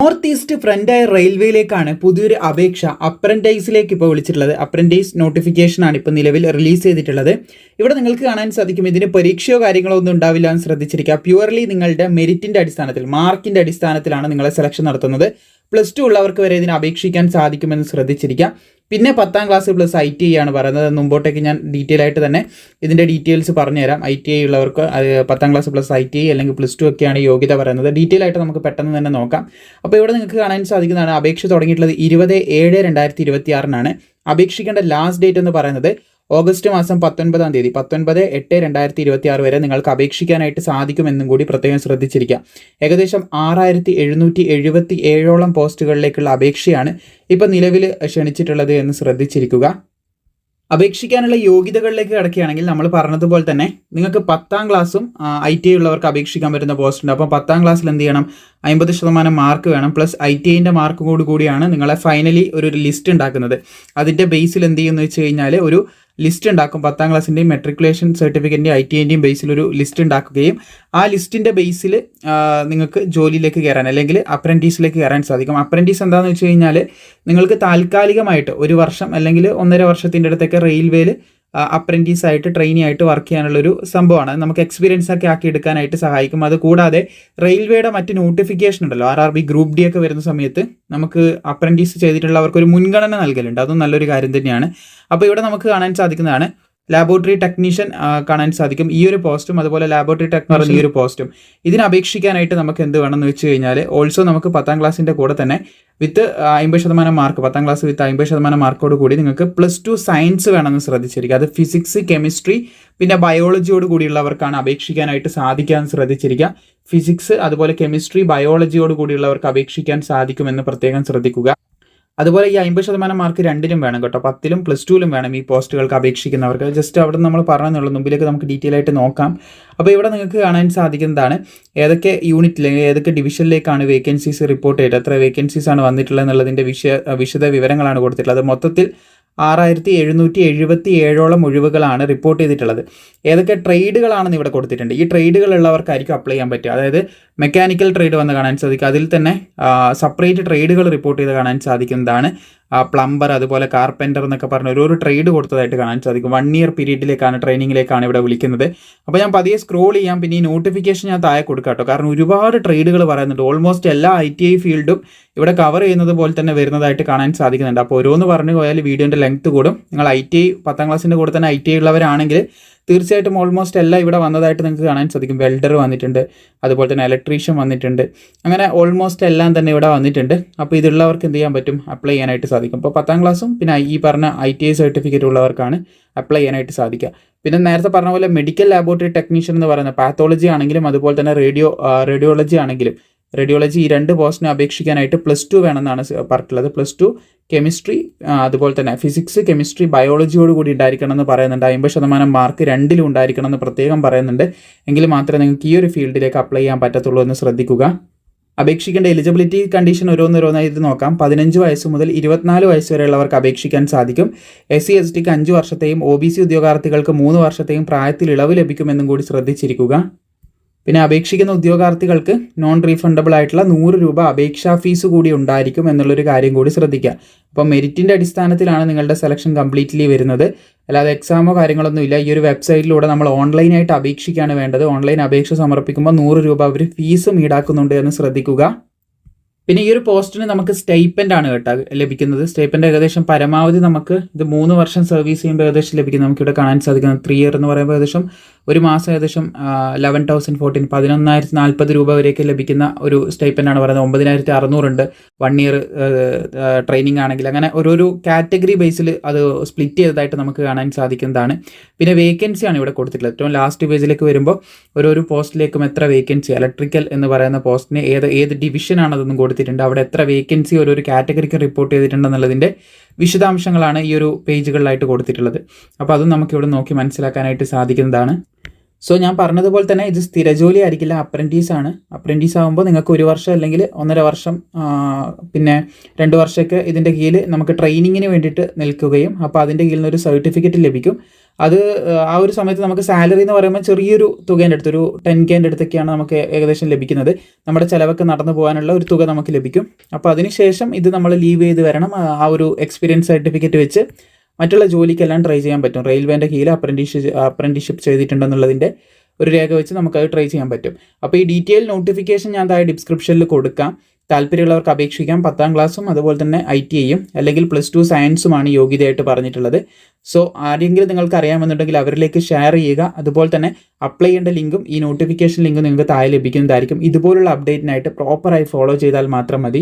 North east ഫ്രണ്ടയർ റെയിൽവേയിലേക്കാണ് പുതിയൊരു അപേക്ഷ അപ്രന്റൈസിലേക്ക് ഇപ്പോൾ വിളിച്ചിട്ടുള്ളത്. അപ്രന്റൈസ് നോട്ടിഫിക്കേഷൻ ആണ് ഇപ്പോൾ നിലവിൽ റിലീസ് ചെയ്തിട്ടുള്ളത്. ഇവിടെ നിങ്ങൾക്ക് കാണാൻ സാധിക്കും ഇതിന് പരീക്ഷയോ കാര്യങ്ങളോ ഒന്നും ഉണ്ടാവില്ല എന്ന് ശ്രദ്ധിച്ചിരിക്കുക. പ്യുവർലി നിങ്ങളുടെ മെറിറ്റിന്റെ അടിസ്ഥാനത്തിൽ, മാർക്കിന്റെ അടിസ്ഥാനത്തിലാണ് നിങ്ങളെ സെലക്ഷൻ നടത്തുന്നത്. +2 ഉള്ളവർക്ക് വരെ ഇതിന് അപേക്ഷിക്കാൻ സാധിക്കുമെന്ന് ശ്രദ്ധിച്ചിരിക്കുക. പിന്നെ 10ാം ക്ലാസ് പ്ലസ് ITI ആണ് പറയുന്നത്. മുമ്പോട്ടേക്ക് ഞാൻ ഡീറ്റെയിൽ ആയിട്ട് തന്നെ ഇതിൻ്റെ ഡീറ്റെയിൽസ് പറഞ്ഞുതരാം. ITI ഉള്ളവർക്ക് 10ാം ക്ലാസ് പ്ലസ് ITI അല്ലെങ്കിൽ +2 ഒക്കെയാണ് യോഗ്യത പറയുന്നത്. ഡീറ്റെയിൽ ആയിട്ട് നമുക്ക് പെട്ടെന്ന് തന്നെ നോക്കാം. അപ്പോൾ ഇവിടെ നിങ്ങൾക്ക് കാണാൻ സാധിക്കുന്നതാണ് അപേക്ഷ തുടങ്ങിയിട്ടുള്ളത് 20/7/2026 അപേക്ഷിക്കേണ്ട ലാസ്റ്റ് ഡേറ്റ് എന്ന് പറയുന്നത് ഓഗസ്റ്റ് മാസം 19-ാം തീയതി 19/8/2026 വരെ നിങ്ങൾക്ക് അപേക്ഷിക്കാനായിട്ട് സാധിക്കുമെന്നും കൂടി പ്രത്യേകം ശ്രദ്ധിച്ചിരിക്കുക. ഏകദേശം 6777ഓളം പോസ്റ്റുകളിലേക്കുള്ള അപേക്ഷയാണ് ഇപ്പോൾ നിലവിൽ ക്ഷണിച്ചിട്ടുള്ളത് എന്ന് ശ്രദ്ധിച്ചിരിക്കുക. അപേക്ഷിക്കാനുള്ള യോഗ്യതകളിലേക്ക് കിടക്കുകയാണെങ്കിൽ നമ്മൾ പറഞ്ഞതുപോലെ തന്നെ നിങ്ങൾക്ക് 10ാം ക്ലാസ്സും ITI ഉള്ളവർക്ക് അപേക്ഷിക്കാൻ പറ്റുന്ന പോസ്റ്റ് ഉണ്ട്. അപ്പോൾ 10ാം ക്ലാസ്സിൽ എന്ത് ചെയ്യണം, 50% മാർക്ക് വേണം. പ്ലസ് ITIൻ്റെ മാർക്ക് കൂടിയാണ് നിങ്ങളെ ഫൈനലി ഒരു ലിസ്റ്റ് ഉണ്ടാക്കുന്നത്. അതിൻ്റെ ബേസിൽ എന്ത് ചെയ്യുമെന്ന് വെച്ച് കഴിഞ്ഞാൽ ഒരു ലിസ്റ്റ് ഉണ്ടാക്കും. 10ാം ക്ലാസ്സിൻ്റെയും മെട്രിക്കുലേഷൻ സർട്ടിഫിക്കറ്റിൻ്റെയും ITIൻ്റെയും ബേസിൽ ഒരു ലിസ്റ്റ് ഉണ്ടാക്കുകയും ആ ലിസ്റ്റിൻ്റെ ബേസിൽ നിങ്ങൾക്ക് ജോലിയിലേക്ക് കയറാൻ അല്ലെങ്കിൽ അപ്രൻറ്റീസിലേക്ക് കയറാൻ സാധിക്കും. അപ്രൻറ്റീസ് എന്താണെന്ന് വെച്ച് കഴിഞ്ഞാൽ നിങ്ങൾക്ക് താൽക്കാലികമായിട്ട് 1 വർഷം അല്ലെങ്കിൽ 1.5 വർഷത്തിൻ്റെ അടുത്തൊക്കെ റെയിൽവേയിൽ അപ്രൻറ്റീസ് ആയിട്ട് ട്രെയിനി ആയിട്ട് വർക്ക് ചെയ്യാനുള്ളൊരു സംഭവമാണ്. നമുക്ക് എക്സ്പീരിയൻസ് ഒക്കെ ആക്കി എടുക്കാനായിട്ട് സഹായിക്കും. അതുകൂടാതെ റെയിൽവേയുടെ മറ്റ് നോട്ടിഫിക്കേഷൻ ഉണ്ടല്ലോ, RRB ഗ്രൂപ്പ് D ഒക്കെ വരുന്ന സമയത്ത് നമുക്ക് അപ്രൻറ്റീസ് ചെയ്തിട്ടുള്ളവർക്ക് ഒരു മുൻഗണന നൽകലുണ്ട്. അതും നല്ലൊരു കാര്യം തന്നെയാണ്. അപ്പോൾ ഇവിടെ നമുക്ക് കാണാൻ സാധിക്കുന്നതാണ് ലാബോറട്ടറി ടെക്നീഷ്യൻ കാണാൻ സാധിക്കും ഈ ഒരു പോസ്റ്റും, അതുപോലെ ലാബോറട്ടറി ടെക്നീഷ്യൻ ഈ ഒരു പോസ്റ്റും. ഇതിന് അപേക്ഷിക്കാനായിട്ട് നമുക്ക് എന്ത് വേണമെന്ന് വെച്ച് കഴിഞ്ഞാൽ ഓൾസോ നമുക്ക് 10ാം ക്ലാസ്സിൻ്റെ കൂടെ തന്നെ വിത്ത് 50% മാർക്ക്, 10ാം ക്ലാസ് വിത്ത് 50% മാർക്കോട് കൂടി നിങ്ങൾക്ക് +2 സയൻസ് വേണമെന്ന് ശ്രദ്ധിച്ചിരിക്കുക. അത് ഫിസിക്സ്, കെമിസ്ട്രി പിന്നെ ബയോളജിയോട് കൂടിയുള്ളവർക്കാണ് അപേക്ഷിക്കാനായിട്ട് സാധിക്കാൻ ശ്രദ്ധിച്ചിരിക്കുക. ഫിസിക്സ് അതുപോലെ കെമിസ്ട്രി ബയോളജിയോട് കൂടിയുള്ളവർക്ക് അപേക്ഷിക്കാൻ സാധിക്കുമെന്ന് പ്രത്യേകം ശ്രദ്ധിക്കുക. അതുപോലെ ഈ 50% മാർക്ക് രണ്ടിലും വേണം കേട്ടോ, 10ലും +2ലും വേണം ഈ പോസ്റ്റുകൾക്ക് അപേക്ഷിക്കുന്നവർക്ക്. ജസ്റ്റ് അവിടെ നമ്മൾ പറഞ്ഞെന്നുള്ളൂ, മുമ്പിലേക്ക് നമുക്ക് ഡീറ്റെയിൽ ആയിട്ട് നോക്കാം. അപ്പോൾ ഇവിടെ നിങ്ങൾക്ക് കാണാൻ സാധിക്കുന്നതാണ് ഏതൊക്കെ യൂണിറ്റിൽ ഏതൊക്കെ ഡിവിഷനിലേക്കാണ് വേക്കൻസീസ് റിപ്പോർട്ട് ചെയ്തത്, എത്ര വേക്കൻസീസ് ആണ് വന്നിട്ടുള്ളത് എന്നുള്ളതിൻ്റെ വിശദ വിവരങ്ങളാണ് കൊടുത്തിട്ടുള്ളത്. മൊത്തത്തിൽ 6777ഓളം ഒഴിവുകളാണ് റിപ്പോർട്ട് ചെയ്തിട്ടുള്ളത്. ഏതൊക്കെ ട്രേഡുകളാണെന്ന് ഇവിടെ കൊടുത്തിട്ടുണ്ട്. ഈ ട്രേഡുകളുള്ളവർക്കായിരിക്കും അപ്ലൈ ചെയ്യാൻ പറ്റുക. അതായത് മെക്കാനിക്കൽ ട്രേഡ് വന്ന് കാണാൻ സാധിക്കും. അതിൽ തന്നെ സെപ്പറേറ്റ് ട്രേഡുകൾ റിപ്പോർട്ട് ചെയ്ത് കാണാൻ സാധിക്കുന്നതാണ്. പ്ലംബർ അതുപോലെ കാർപ്പൻറ്റർ എന്നൊക്കെ പറഞ്ഞ ഓരോ ട്രേഡ് കൊടുത്തതായിട്ട് കാണാൻ സാധിക്കും. 1 ഇയർ പീരീഡിലേക്കാണ്, ട്രെയിനിങ്ങിലേക്കാണ് ഇവിടെ വിളിക്കുന്നത്. അപ്പോൾ ഞാൻ പതിയെ സ്ക്രോൾ ചെയ്യാം. പിന്നെ ഈ നോട്ടിഫിക്കേഷൻ ഞാൻ താഴെ കൊടുക്കാം കേട്ടോ, കാരണം ഒരുപാട് ട്രേഡുകൾ പറയുന്നുണ്ട്. ഓൾമോസ്റ്റ് എല്ലാ ITI ഫീൽഡും ഇവിടെ കവർ ചെയ്യുന്നത് പോലെ തന്നെ വരുന്നതായിട്ട് കാണാൻ സാധിക്കുന്നുണ്ട്. അപ്പോൾ ഓരോന്ന് പറഞ്ഞു പോയാൽ വീഡിയോൻ്റെ ലെങ്ത് കൂടും. നിങ്ങൾ ITI 10ാം ക്ലാസ്സിൻ്റെ കൂടെ തന്നെ ITI ഉള്ളവരാണെങ്കിൽ തീർച്ചയായിട്ടും ഓൾമോസ്റ്റ് എല്ലാം ഇവിടെ വന്നതായിട്ട് നിങ്ങൾക്ക് കാണാൻ സാധിക്കും. വെൽഡർ വന്നിട്ടുണ്ട്, അതുപോലെ തന്നെ ഇലക്ട്രീഷ്യൻ വന്നിട്ടുണ്ട്, അങ്ങനെ ഓൾമോസ്റ്റ് എല്ലാം തന്നെ ഇവിടെ വന്നിട്ടുണ്ട്. അപ്പോൾ ഇതുള്ളവർക്ക് എന്ത് ചെയ്യാൻ പറ്റും, അപ്ലൈ ചെയ്യാനായിട്ട് സാധിക്കും. അപ്പോൾ 10ാം ക്ലാസ്സും പിന്നെ ഈ പറഞ്ഞ ITI സർട്ടിഫിക്കറ്റ് ഉള്ളവർക്കാണ് അപ്ലൈ ചെയ്യാനായിട്ട് സാധിക്കുക. പിന്നെ നേരത്തെ പറഞ്ഞ പോലെ മെഡിക്കൽ ലാബോറട്ടറി ടെക്നീഷ്യൻ എന്ന് പറയുന്ന പാത്തോളജി ആണെങ്കിലും അതുപോലെ തന്നെ റേഡിയോളജി ആണെങ്കിലും, റേഡിയോളജി ഈ 2 പോസ്റ്റിന് അപേക്ഷിക്കാനായിട്ട് +2 വേണമെന്നാണ് പറഞ്ഞിട്ടുള്ളത്. +2 കെമിസ്ട്രി അതുപോലെ തന്നെ ഫിസിക്സ്, കെമിസ്ട്രി, ബയോളജിയോട് കൂടി ഉണ്ടായിരിക്കണം എന്ന് പറയുന്നുണ്ട്. 50% മാർക്ക് രണ്ടിലും ഉണ്ടായിരിക്കണം എന്ന് പ്രത്യേകം പറയുന്നുണ്ട്. എങ്കിൽ മാത്രമേ നിങ്ങൾക്ക് ഈ ഒരു ഫീൽഡിലേക്ക് അപ്ലൈ ചെയ്യാൻ പറ്റത്തുള്ളൂ എന്ന് ശ്രദ്ധിക്കുക. അപേക്ഷിക്കേണ്ട എലിജിബിലിറ്റി കണ്ടീഷൻ ഓരോന്നായിട്ട് നോക്കാം. 15 വയസ്സ് മുതൽ 24 വയസ്സ് വരെയുള്ളവർക്ക് അപേക്ഷിക്കാൻ സാധിക്കും. SC STക്ക് 5 വർഷത്തെയും OBC ഉദ്യോഗാർത്ഥികൾക്ക് 3 വർഷത്തെയും പ്രായത്തിൽ ഇളവ് ലഭിക്കുമെന്നും കൂടി ശ്രദ്ധിച്ചിരിക്കുക. പിന്നെ അപേക്ഷിക്കുന്ന ഉദ്യോഗാർത്ഥികൾക്ക് നോൺ റീഫണ്ടബിൾ ആയിട്ടുള്ള 100 രൂപ അപേക്ഷാ ഫീസ് കൂടി ഉണ്ടായിരിക്കും എന്നുള്ളൊരു കാര്യം കൂടി ശ്രദ്ധിക്കുക. അപ്പോൾ മെറിറ്റിൻ്റെ അടിസ്ഥാനത്തിലാണ് നിങ്ങളുടെ സെലക്ഷൻ കംപ്ലീറ്റ്ലി വരുന്നത്, അല്ലാതെ എക്സാമോ കാര്യങ്ങളൊന്നും ഇല്ല. ഈ ഒരു വെബ്സൈറ്റിലൂടെ നമ്മൾ ഓൺലൈനായിട്ട് അപേക്ഷിക്കുകയാണ് വേണ്ടത്. ഓൺലൈൻ അപേക്ഷ സമർപ്പിക്കുമ്പോൾ 100 രൂപ അവർ ഫീസും ഈടാക്കുന്നുണ്ട് എന്ന് ശ്രദ്ധിക്കുക. പിന്നെ ഈ ഒരു പോസ്റ്റിന് നമുക്ക് സ്റ്റൈപ്പൻ്റ് ആണ് കേട്ടോ ലഭിക്കുന്നത്. സ്റ്റൈപ്പൻ്റ് ഏകദേശം പരമാവധി നമുക്ക് ഇത് 3 വർഷം സർവീസ് ചെയ്യുമ്പോൾ ഏകദേശം ലഭിക്കുന്നത് നമുക്കിവിടെ കാണാൻ സാധിക്കുന്നത് 3 ഇയർ എന്ന് പറയുമ്പോൾ ഏകദേശം ഒരു മാസം ഏകദേശം 11,040 രൂപ വരെയൊക്കെ ലഭിക്കുന്ന ഒരു സ്റ്റൈപ്പൻ്റാണ് പറയുന്നത്. 9,600 ഉണ്ട് 1 ഇയർ ട്രെയിനിങ് ആണെങ്കിൽ. അങ്ങനെ ഓരോരോ കാറ്റഗറി ബേസിൽ അത് സ്പ്ലിറ്റ് ചെയ്തതായിട്ട് നമുക്ക് കാണാൻ സാധിക്കുന്നതാണ്. പിന്നെ വേക്കൻസിയാണ് ഇവിടെ കൊടുത്തിട്ടുള്ളത്. ഏറ്റവും ലാസ്റ്റ് പേജിലേക്ക് വരുമ്പോൾ ഓരോരോ പോസ്റ്റിലേക്കും എത്ര വേക്കൻസി, ഇലക്ട്രിക്കൽ എന്ന് പറയുന്ന പോസ്റ്റിന് ഏത് ഡിവിഷനാണ് അതൊന്നും കൊടുത്തിട്ടുണ്ട്, അവിടെ എത്ര വേക്കൻസി ഓരോ കാറ്റഗറിക്ക് റിപ്പോർട്ട് ചെയ്തിട്ടുണ്ടെന്നുള്ളതിൻ്റെ വിശദാംശങ്ങളാണ് ഈ ഒരു പേജുകളിലായിട്ട് കൊടുത്തിട്ടുള്ളത്. അപ്പോൾ അതും നമുക്കിവിടെ നോക്കി മനസ്സിലാക്കാനായിട്ട് സാധിക്കുന്നതാണ്. സോ ഞാൻ പറഞ്ഞതുപോലെ തന്നെ ഇത് സ്ഥിരജോലി ആയിരിക്കില്ല, അപ്രൻറ്റീസ് ആണ്. അപ്രൻറ്റീസ് ആകുമ്പോൾ നിങ്ങൾക്ക് 1 വർഷം അല്ലെങ്കിൽ 1.5 വർഷം പിന്നെ 2 വർഷമൊക്കെ ഇതിൻ്റെ കീഴിൽ നമുക്ക് ട്രെയിനിങ്ങിന് വേണ്ടിയിട്ട് നിൽക്കുകയും അപ്പോൾ അതിൻ്റെ കീഴിൽ നിന്ന് ഒരു സർട്ടിഫിക്കറ്റ് ലഭിക്കും. അത് ആ ഒരു സമയത്ത് നമുക്ക് സാലറി എന്ന് പറയുമ്പോൾ ചെറിയൊരു തുകേൻ്റെ അടുത്ത്, ഒരു 10K അടുത്തൊക്കെയാണ് നമുക്ക് ഏകദേശം ലഭിക്കുന്നത്. നമ്മുടെ ചിലവൊക്കെ നടന്നു പോകാനുള്ള ഒരു തുക നമുക്ക് ലഭിക്കും. അപ്പോൾ അതിനുശേഷം ഇത് നമ്മൾ ലീവ് ചെയ്ത് വരണം. ആ ഒരു എക്സ്പീരിയൻസ് സർട്ടിഫിക്കറ്റ് വെച്ച് മറ്റുള്ള ജോലിക്കെല്ലാം ട്രൈ ചെയ്യാൻ പറ്റും. റെയിൽവേൻ്റെ കീഴിൽ അപ്രൻറ്റീസ്ഷിപ്പ് ചെയ്തിട്ടുണ്ടെന്നുള്ളതിൻ്റെ ഒരു രേഖ വെച്ച് നമുക്കത് ട്രൈ ചെയ്യാൻ പറ്റും. അപ്പോൾ ഈ ഡീറ്റെയിൽ നോട്ടിഫിക്കേഷൻ ഞാൻ താഴെ ഡിസ്ക്രിപ്ഷനിൽ കൊടുക്കാം. താല്പര്യമുള്ളവർക്ക് അപേക്ഷിക്കാം. 10ാം ക്ലാസ്സും അതുപോലെ തന്നെ ITIയും അല്ലെങ്കിൽ +2 സയൻസുമാണ് യോഗ്യതയായിട്ട് പറഞ്ഞിട്ടുള്ളത്. സോ ആരെങ്കിലും നിങ്ങൾക്ക് അറിയാമെന്നുണ്ടെങ്കിൽ അവരിലേക്ക് ഷെയർ ചെയ്യുക. അതുപോലെ തന്നെ അപ്ലൈ ചെയ്യേണ്ട ലിങ്കും ഈ നോട്ടിഫിക്കേഷൻ ലിങ്കും നിങ്ങൾക്ക് താഴെ ലഭിക്കുന്നതായിരിക്കും. ഇതുപോലുള്ള അപ്ഡേറ്റിനായിട്ട് പ്രോപ്പറായി ഫോളോ ചെയ്താൽ മാത്രം മതി.